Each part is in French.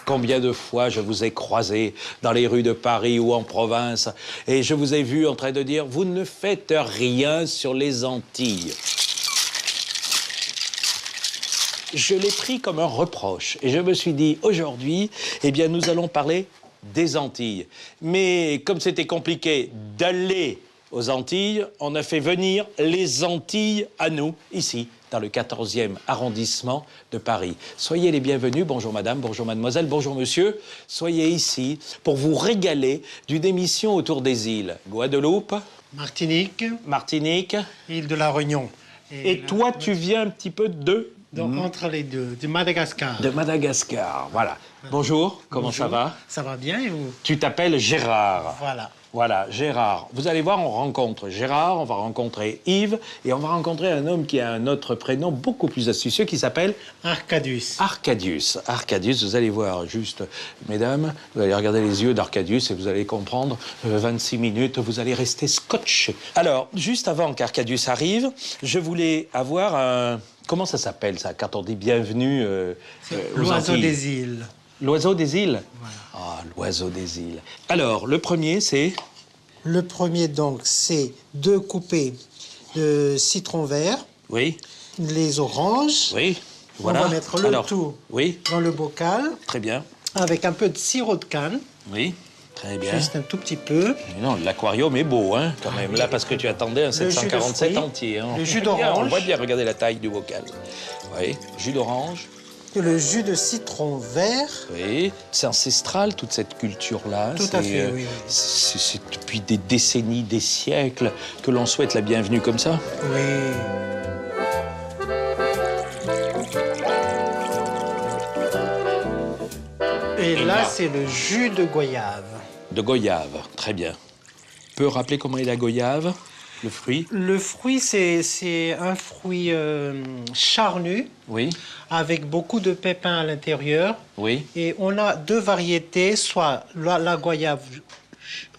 combien de fois je vous ai croisé dans les rues de Paris ou en province, et je vous ai vu en train de dire « Vous ne faites rien sur les Antilles ». Je l'ai pris comme un reproche et je me suis dit, aujourd'hui, eh bien, nous allons parler des Antilles. Mais comme c'était compliqué d'aller aux Antilles, on a fait venir les Antilles à nous, ici, dans le 14e arrondissement de Paris. Soyez les bienvenus, bonjour madame, bonjour mademoiselle, bonjour monsieur. Soyez ici pour vous régaler d'une émission autour des îles. Guadeloupe, Martinique, île de la Réunion. Et toi, tu viens un petit peu de... Donc, entre les deux, de Madagascar. De Madagascar, voilà. Bonjour, comment ça va? Ça va bien et vous? Tu t'appelles Gérard. Voilà. Voilà, Gérard. Vous allez voir, on rencontre Gérard, on va rencontrer Yves, et on va rencontrer un homme qui a un autre prénom beaucoup plus astucieux qui s'appelle... Arcadius. Arcadius. Arcadius, vous allez voir, juste, mesdames, vous allez regarder les yeux d'Arcadius et vous allez comprendre, 26 minutes, vous allez rester scotché. Alors, juste avant qu'Arcadius arrive, je voulais avoir un... Comment ça s'appelle, ça, quand on dit bienvenue L'oiseau des îles. L'oiseau des îles? Voilà. Ah, l'oiseau des îles. Alors, le premier, c'est... Le premier, donc, c'est 2 coupées de citron vert. Oui. Les oranges. Oui. Voilà. On va mettre le tout oui. dans le bocal. Très bien. Avec un peu de sirop de canne. Oui. Très bien. Juste un tout petit peu. Mais non, l'aquarium est beau, hein, quand même. Là, parce que tu attendais un 747 entier. Hein. Le jus d'orange. On voit bien, regardez la taille du bocal. Oui, jus d'orange. Et le jus de citron vert. Oui, c'est ancestral, toute cette culture-là. Tout à fait, oui. C'est depuis des décennies, des siècles, que l'on souhaite la bienvenue comme ça. Oui. Et là, c'est le jus de goyave. De goyave, très bien. Peut rappeler comment est la goyave, le fruit? Le fruit, c'est un fruit charnu. Oui. Avec beaucoup de pépins à l'intérieur. Oui. Et on a 2 variétés, soit la goyave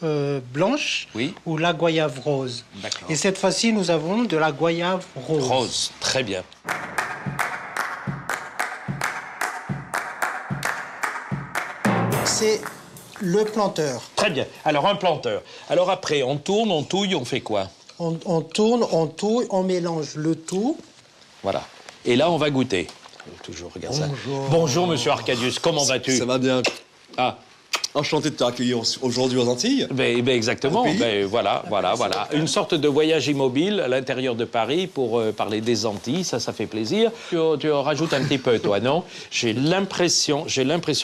blanche oui. ou la goyave rose. D'accord. Et cette fois-ci, nous avons de la goyave rose. Rose, très bien. C'est le planteur. Très bien. Alors, un planteur. Alors après, on tourne, on touille, on fait quoi? On tourne, on touille, on mélange le tout. Voilà. Et là, on va goûter. Toujours, regarde ça. Bonjour, monsieur Arcadius. Comment vas-tu? Ça va bien. Ah. Enchanté de t'accueillir aujourd'hui aux Antilles. Ben exactement. Voilà. Une sorte de voyage immobile à l'intérieur de Paris pour parler des Antilles. Ça fait plaisir. Tu en rajoutes un petit peu, toi, non? J'ai l'impression,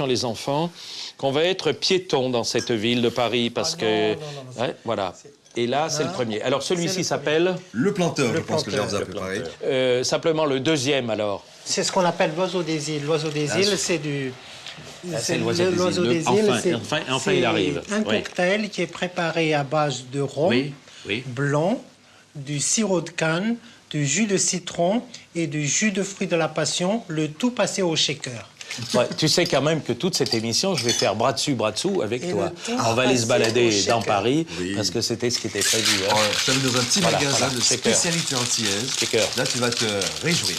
les enfants, qu'on va être piétons dans cette ville de Paris parce que... Non, voilà. Et là, c'est le premier. Alors, celui-ci s'appelle... Le planteur, je pense que j'ai vous a préparé. Simplement le deuxième, alors. C'est ce qu'on appelle l'oiseau des îles. L'oiseau des îles, c'est du... C'est l'oiseau des îles. Enfin, il arrive. Un cocktail qui est préparé à base de rhum blanc, du sirop de canne, du jus de citron et du jus de fruits de la passion, le tout passé au shaker. Ouais, tu sais quand même que toute cette émission, je vais faire bras dessus, bras dessous avec toi. On va aller se balader dans Paris, parce que c'était ce qui était prévu. Hein. Je t'amène dans un petit magasin de spécialité antillaise. Là, tu vas te réjouir.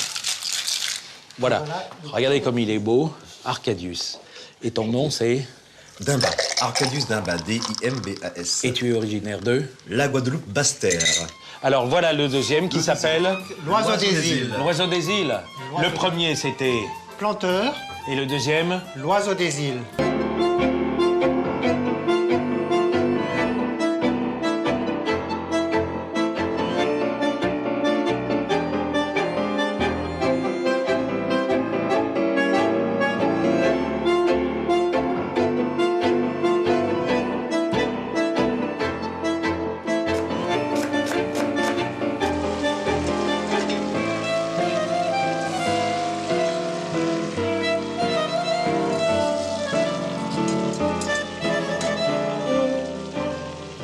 Voilà. Regardez comme il est beau. Arcadius. Et ton nom, c'est? Dimba. Arcadius Dimba. D-I-M-B-A-S. Et tu es originaire de? La Guadeloupe Basse-Terre. Alors, voilà le deuxième qui s'appelle? L'oiseau des îles. L'oiseau des îles. Le premier, c'était? Planteur. Et le deuxième? L'oiseau des îles.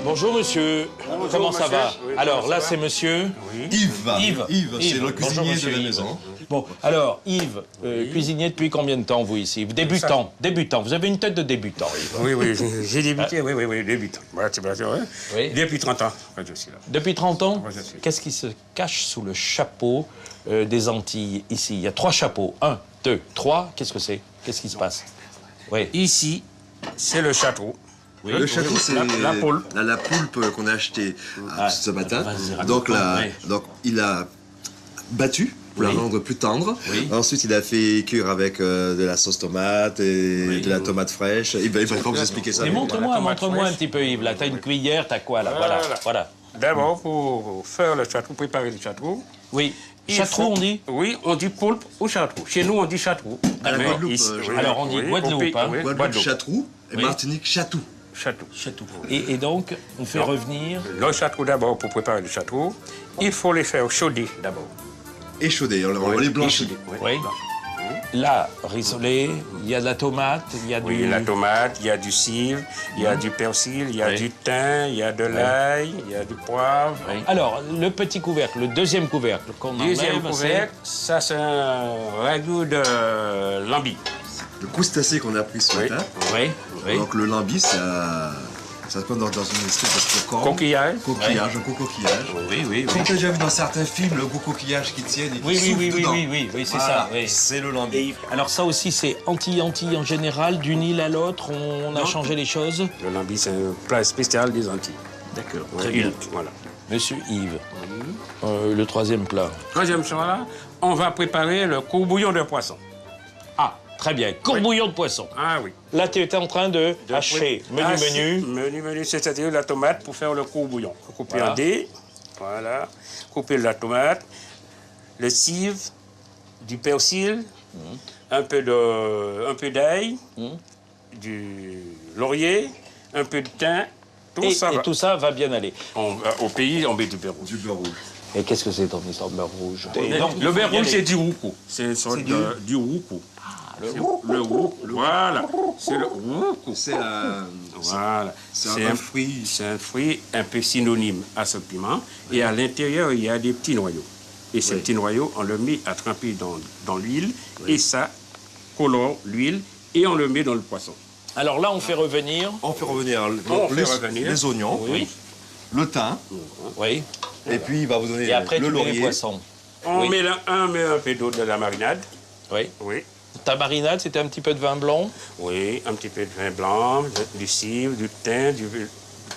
Bonjour, monsieur. Bonjour, comment ça monsieur. va? Oui, alors, comment là, ça c'est monsieur... Yves, c'est le cuisinier de la Yves. maison. Bon, alors, Yves, cuisinier depuis combien de temps, vous, ici? Débutant. Vous avez une tête de débutant, Yves. Oui, j'ai débuté, oui, débutant. Oui. Depuis 30 ans, je suis là. Depuis 30 ans? Oui, je suis là. Qu'est-ce qui se cache sous le chapeau des Antilles, ici? Il y a 3 chapeaux. 1, 2, 3. Qu'est-ce que c'est? Qu'est-ce qui se passe? Oui. Ici, c'est le château. Oui, le château, c'est la poulpe. La poulpe qu'on a achetée ce matin. vas-y, Donc, raconte-moi. donc, il a battu pour la rendre plus tendre. Oui. Ensuite, il a fait cuire avec de la sauce tomate et de la tomate fraîche. Il va pas vous expliquer ça. Mais montre-moi tomate un fraîche. petit peu, Yves. Là, t'as une cuillère, t'as quoi, là? Voilà. D'abord, pour faire le château, préparer le château. Oui. il Château, faut- on dit? Oui, on dit poulpe ou château. Chez nous, on dit château. À la Mais Guadeloupe, ici- je- Alors, on dit Guadeloupe, au pays- hein. oui, Guadeloupe, Guadeloupe. Château et Oui. Martinique, Château. Château. Et donc, on fait revenir... Le château d'abord, pour préparer le château, il faut les faire chauder d'abord. Échaudé, on les blanchit. Oui. Là, rissolé, il y a de la tomate, il y a Oui, du... la tomate, il y a du cidre, il y a du persil, il y a Oui. du thym, il y a de l'ail, il y a du poivre. Alors, le petit couvercle, le deuxième couvercle qu'on Deuxième enlève, couvercle, ça c'est un ragoût de lambi. Le crustacé qu'on a pris ce Oui. matin. Oui. Donc le lambi, ça se passe dans une espèce de corps. Coquillage. Coquillage, un gros coquillage. Oui. Comme tu as déjà vu dans certains films, le gros coquillage qui tiennent et qui souffle dedans. Oui, c'est Voilà, ça. Oui. c'est le lambi. Alors ça aussi, c'est anti en général, d'une île à l'autre, on a changé les choses. Le lambi, c'est un plat spécial des Antilles. D'accord, Ouais, très bien. donc, voilà. Monsieur Yves, le troisième plat. Troisième chose là, on va préparer le courbouillon de poisson. Ah, très bien, courbouillon de poisson. Ah oui. Là, tu étais en train de hacher, menu. Menu, c'est-à-dire la tomate pour faire le courbouillon. Couper Voilà. en dés, voilà. Couper la tomate, le cidre, du persil, un peu d'ail, du laurier, un peu de thym. Tout Et, ça et va. tout ça va bien aller. Au pays, on met du beurre rouge. Du beurre rouge. Et qu'est-ce que c'est ton histoire de beurre rouge? Et donc, Le beurre il faut y rouge, aller. c'est du roucou. C'est une sorte du roucou. Le roucou. Voilà. C'est le roucou. C'est la... Voilà. C'est un fruit. C'est un fruit un peu synonyme à ce piment. Et à l'intérieur, il y a des petits noyaux. Et ces petits noyaux, on le met à tremper dans l'huile. Et ça colore l'huile. Et on le met dans le poisson. Alors là, on fait revenir. On fait revenir, On fait revenir. les oignons, Oui. le thym, Oui. et puis il va vous donner Et après, le tu mets les laurier. poissons. On Oui. met un peu d'eau de la marinade. Oui. Oui. Ta marinade, c'était un petit peu de vin blanc. Oui, un petit peu de vin blanc, du cidre, du thym, du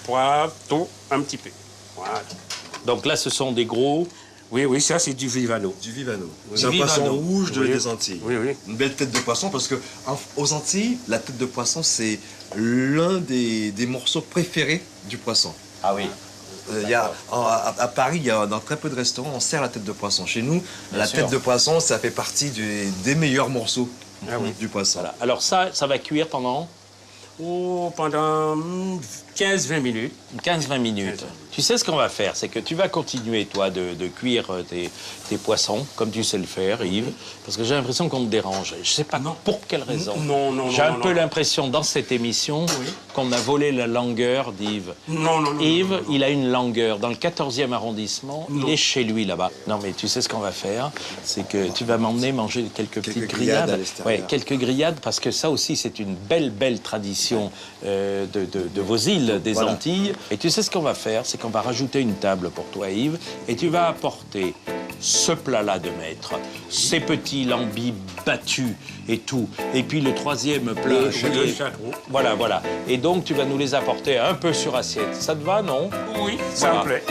poivre, tout, un petit peu. Voilà. Donc là, ce sont des gros. Oui, ça c'est du vivano. Du vivano. Du C'est un poisson vivano. rouge Oui. des Antilles. Oui. Une belle tête de poisson parce que aux Antilles, la tête de poisson, c'est l'un des morceaux préférés du poisson. Ah oui. Il y a, à Paris, il y a dans très peu de restaurants, on sert la tête de poisson. Chez nous, la sûr. tête de poisson, ça fait partie des meilleurs morceaux du poisson. Voilà. Alors ça va cuire pendant Pendant 15-20 minutes. 15-20 minutes. Tu sais ce qu'on va faire, c'est que tu vas continuer, toi, de cuire tes poissons, comme tu sais le faire, Yves, parce que j'ai l'impression qu'on te dérange. Je sais pas pour quelle raison. Non, J'ai un peu l'impression, dans cette émission, qu'on a volé la langueur d'Yves. Non. Yves, il a une langueur. Dans le 14e arrondissement, il est chez lui, là-bas. Non, mais tu sais ce qu'on va faire, c'est que tu vas m'emmener manger quelques petites grillades à grillades. l'extérieur. Ouais, quelques grillades, parce que ça aussi, c'est une belle tradition de vos îles, des Voilà. Antilles. Et tu sais ce qu'on va faire, c'est qu'on va rajouter une table pour toi, Yves, et tu vas apporter ce plat-là de maître, ces petits lambis battus et tout. Et puis le troisième plat, Le qui- château. Voilà. Et donc, tu vas nous les apporter un peu sur assiette. Ça te va, non? Oui, ça Voilà. me plaît.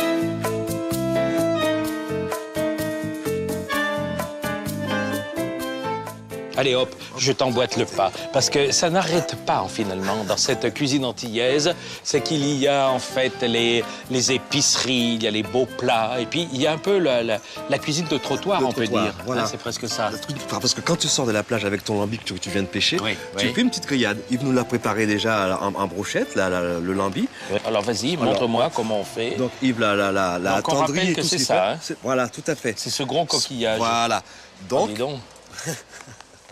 Allez hop, je t'emboîte le pas. Parce que ça n'arrête pas, finalement, dans cette cuisine antillaise. C'est qu'il y a, en fait, les épiceries, il y a les beaux plats. Et puis, il y a un peu la cuisine de trottoir, De on peut trottoir, dire. voilà. Hein, c'est presque ça. Le truc, parce que quand tu sors de la plage avec ton lambi que tu viens de pêcher, Oui, tu oui. fais une petite grillade. Yves nous l'a préparé déjà en brochette, le lambi. Alors, vas-y, montre-moi comment on fait. Donc Yves l'a Donc, on attendri rappelle et que tout c'est ce qu'il ça, fait. hein. Voilà, tout à fait. C'est ce gros coquillage. Voilà. Ah, Donc, dis donc.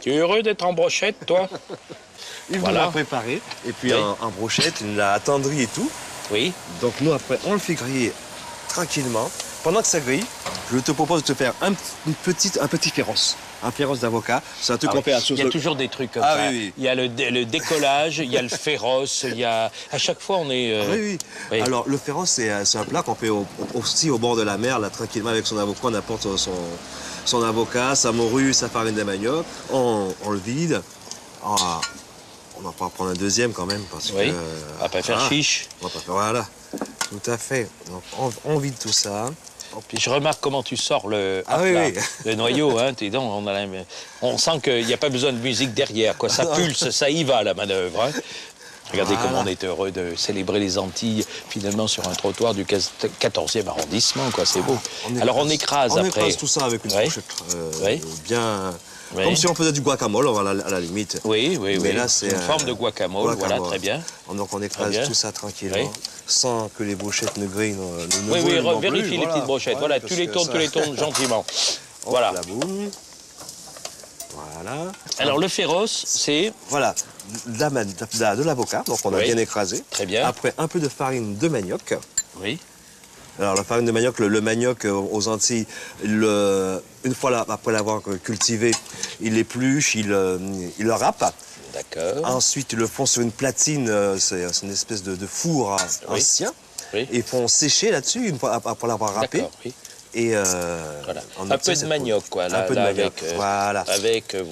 Tu es heureux d'être en brochette, toi? Yves Voilà. nous l'a préparé. Et puis Oui. en brochette, il l'a attendri et tout. Oui. Donc nous, après, on le fait griller tranquillement. Pendant que ça grille, je te propose de te faire un petit féroce. Un féroce d'avocat. C'est un truc Ah qu'on oui. fait à Il y a toujours des trucs comme Ah ça. oui, oui. Il y a le décollage, il y a le féroce, il y a... À chaque fois, on est... Oui. Oui. Alors, le féroce, c'est un plat qu'on fait aussi au bord de la mer, là, tranquillement, avec son avocat. On apporte son avocat, sa morue, sa farine de manioc. On le vide. On va pas prendre un deuxième quand même, parce Oui, que... on va pas faire chiche. On va pas faire... Voilà, tout à fait. Donc, on vide tout ça. Puis je remarque comment tu sors le, Ah oui, oui. le noyau. Hein, on sent qu'il n'y a pas besoin de musique derrière. Quoi. Ça pulse, ça y va, la manœuvre. Hein. Regardez Voilà. comment on est heureux de célébrer les Antilles, finalement, sur un trottoir du 14e arrondissement. Quoi. C'est beau. Alors, on écrase après. On écrase tout ça avec une Oui. fourchette Oui. bien... Oui. Comme si on faisait du guacamole, à la limite. Oui, Mais là, c'est une forme de guacamole. Voilà, très bien. Donc, on écrase Très bien. tout ça tranquillement, Oui. sans que les brochettes ne grillent. Oui, vérifie les petites brochettes. Voilà, tu les tournes gentiment. Voilà. La boum. Voilà. Alors, le féroce, c'est... Voilà, de l'avocat, donc on a Oui. bien écrasé. Très bien. Après, un peu de farine de manioc. Oui. Alors, la farine de manioc, le manioc aux Antilles, une fois après l'avoir cultivé, il l'épluche, il le râpe. D'accord. Ensuite, ils le font sur une platine, c'est une espèce de four Oui. ancien. Oui. Et ils font sécher là-dessus, une fois après l'avoir râpé. D'accord, oui. Et Voilà. on Un obtient peu de cette manioc, quoi. poudre. Un peu de manioc, voilà.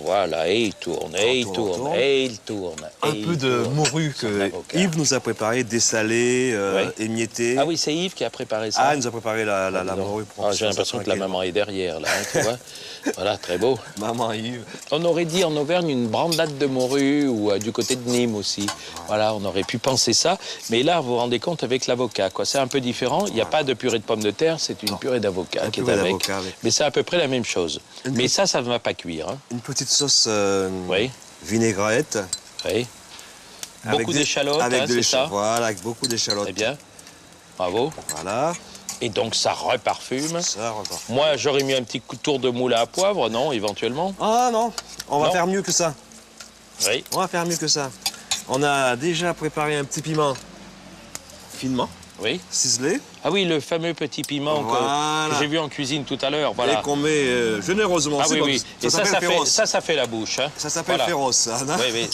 Voilà, et il tourne, et il On tourne, tourne. et il tourne. Un et peu il de tourne. morue Son que avocat. Yves nous a préparé, dessalé, émietté. Ah oui, c'est Yves qui a préparé ça. Ah, il nous a préparé la morue pour Ah, j'ai l'impression que la maman est derrière, là, hein, tu vois. Voilà, très beau. Maman Yves. On aurait dit en Auvergne une brandade de morue ou du côté de Nîmes aussi. Voilà, on aurait pu penser ça. Mais là, vous vous rendez compte avec l'avocat, quoi. C'est un peu différent. Il n'y a pas de purée de pommes de terre, c'est une purée d'avocat qui est purée avec. d'avocat, oui. Mais c'est à peu près la même chose. Mais ça ne va pas cuire. Hein. Une petite sauce Oui, vinaigrette. oui. avec Beaucoup des- d'échalotes, avec hein, de c'est l'échalote. ça. Voilà, avec beaucoup d'échalotes. Très bien. Bravo. Voilà, Et donc, ça reparfume. ça repart. Moi, j'aurais mis un petit coup de tour de moule à poivre, non, éventuellement? Ah non, on va Non. faire mieux que ça. Oui. On va faire mieux que ça. On a déjà préparé un petit piment finement Oui. ciselé Ah oui, le fameux petit piment Voilà. que j'ai vu en cuisine tout à l'heure. Voilà. et qu'on met généreusement. Ah C'est oui, bon, oui. Et ça s'appelle féroce. ça fait la bouche. Hein. Ça s'appelle Voilà. féroce, ça. Hein. Oui, oui,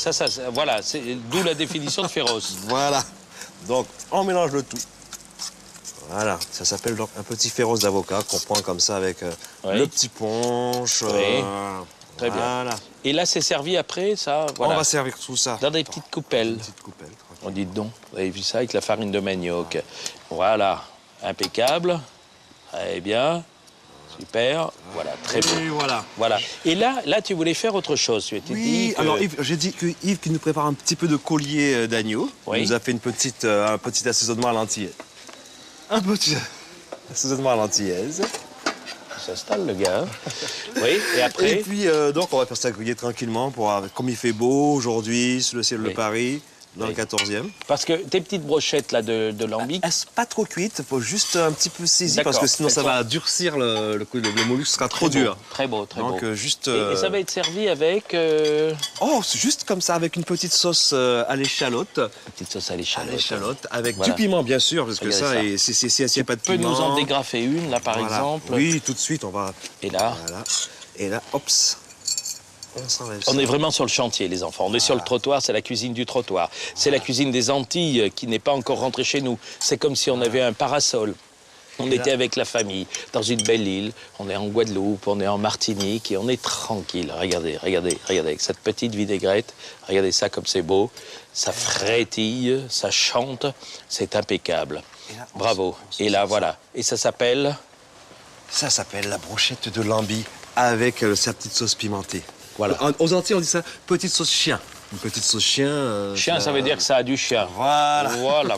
voilà, c'est d'où la définition de féroce. Voilà. Donc, on mélange le tout. Voilà, ça s'appelle donc un petit féroce d'avocat qu'on prend comme ça avec Oui. le petit punch. Oui. Très bien. Voilà. Et là, c'est servi après, ça, voilà, On va servir tout ça. dans des petites coupelles. Une petite coupelle. tranquille. On dit donc, vous avez vu ça avec la farine de manioc. Voilà, impeccable. Très bien. Super. Voilà, très beau. Et voilà. Voilà. Et là, tu voulais faire autre chose. Tu étais dit Oui, que... alors Yves, j'ai dit que Yves qui nous prépare un petit peu de collier d'agneau. Oui. Il nous a fait un petit assaisonnement à l'antillaise. Un petit assaisonnement à l'antillaise. Il s'installe, le gars. Hein. Oui, et après... Et puis, donc, on va faire ça griller tranquillement, comme il fait beau aujourd'hui, sous le ciel Oui. de Paris, dans Oui. le 14e. Parce que tes petites brochettes là de lambic, Elles sont pas trop cuites, il faut juste un petit peu saisir, parce D'accord. que sinon ça Elles sont- va durcir le mollusque, sera trop beau, dur. Très beau, très Donc, beau. juste... Et ça va être servi avec Oh, c'est juste comme ça, avec une petite sauce à l'échalote. une petite sauce à l'échalote. Avec Voilà. du piment, bien sûr, parce que Regardez ça, ça. s'il n'y a pas de Tu peux piment... nous en dégrafer une là par Voilà. exemple. Oui, tout de suite, on va... Et là, Voilà. Et là, hops, on s'enlève ça. on est vraiment sur le chantier, les enfants. On est sur le trottoir, c'est la cuisine du trottoir. C'est la cuisine des Antilles qui n'est pas encore rentrée chez nous. C'est comme si on avait un parasol. On était avec la famille, dans une belle île. On est en Guadeloupe, on est en Martinique et on est tranquille. Regardez, regardez, regardez, avec cette petite vinaigrette. Regardez ça comme c'est beau. Ça frétille, ça chante. C'est impeccable. Et là, on Bravo. se- Et là, voilà. Et ça s'appelle... Ça s'appelle la brochette de lambi avec sa petite sauce pimentée. Voilà. Aux Antilles, on dit ça petite sauce chien. Une petite sauce chien. Chien, ça veut dire que ça a du chien. Voilà. Voilà.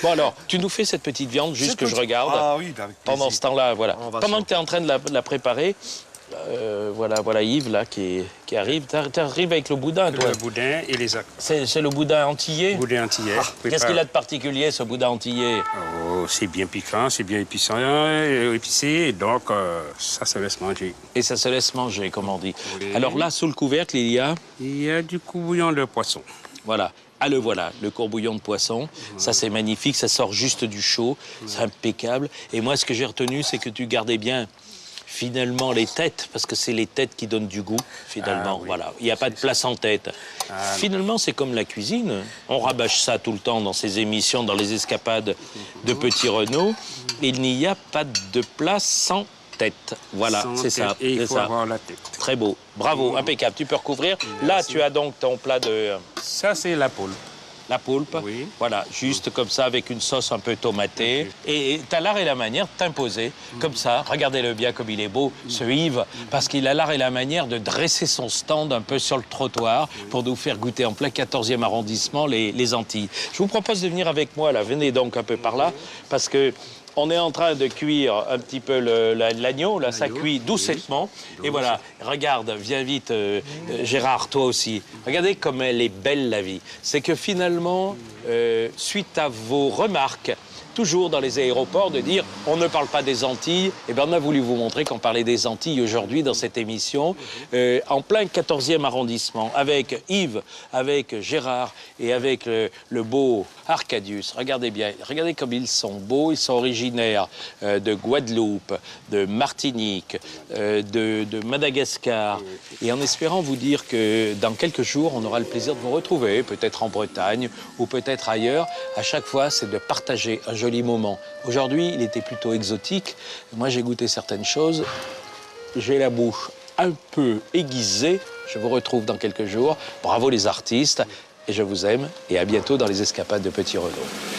Bon alors, tu nous fais cette petite viande, juste que je regarde. Ah oui, avec Pendant plaisir. ce temps-là, voilà. On va Pendant sur- que tu es en train de la préparer, voilà Yves là qui arrive. Tu arrives avec le boudin, toi. Le boudin et les actes. C'est le boudin antillais. Boudin antillais. Qu'est-ce qu'il a de particulier, ce boudin antillais? Oh, c'est bien piquant, c'est bien épicé, épicé, donc ça se laisse manger. Et ça se laisse manger, comme on dit. Oui. Alors là, sous le couvercle, il y a... Il y a du courbouillon de poisson. Voilà. Ah, le courbouillon de poisson. Ça, c'est magnifique. Ça sort juste du chaud. C'est impeccable. Et moi, ce que j'ai retenu, c'est que tu gardais bien, finalement, les têtes, parce que c'est les têtes qui donnent du goût, finalement. Ah oui. Voilà. Il n'y a pas de place en tête. Finalement, c'est comme la cuisine. On rabâche ça tout le temps dans ces émissions, dans les escapades de Petit Renaud. Il n'y a pas de place sans tête. Voilà, Sans c'est ça. tête. Et il c'est faut ça. avoir la tête. Très beau. Bravo, impeccable. Tu peux recouvrir. Là, tu as donc ton plat de... Ça, c'est la poule. La poulpe, Oui. voilà, juste comme ça, avec une sauce un peu tomatée. Et tu as l'art et la manière de t'imposer, comme ça. Regardez-le bien comme il est beau, ce Yves, parce qu'il a l'art et la manière de dresser son stand un peu sur le trottoir pour nous faire goûter en plein 14e arrondissement les Antilles. Je vous propose de venir avec moi, là. Venez donc un peu par là, parce que on est en train de cuire un petit peu l'agneau, là, ça cuit doucement. Et voilà, regarde, viens vite, Gérard, toi aussi. Regardez comme elle est belle, la vie. C'est que finalement, suite à vos remarques, toujours dans les aéroports, de dire on ne parle pas des Antilles, eh bien, on a voulu vous montrer qu'on parlait des Antilles aujourd'hui dans cette émission, en plein 14e arrondissement, avec Yves, avec Gérard et avec le beau Arcadius. Regardez bien, regardez comme ils sont beaux, ils sont originaires de Guadeloupe, de Martinique, de Madagascar, et en espérant vous dire que dans quelques jours, on aura le plaisir de vous retrouver, peut-être en Bretagne ou peut-être ailleurs. À chaque fois, c'est de partager un joli moment. Aujourd'hui, il était plutôt exotique. Moi, j'ai goûté certaines choses. J'ai la bouche un peu aiguisée. Je vous retrouve dans quelques jours. Bravo les artistes. Et je vous aime. Et à bientôt dans les escapades de Petit Renaud.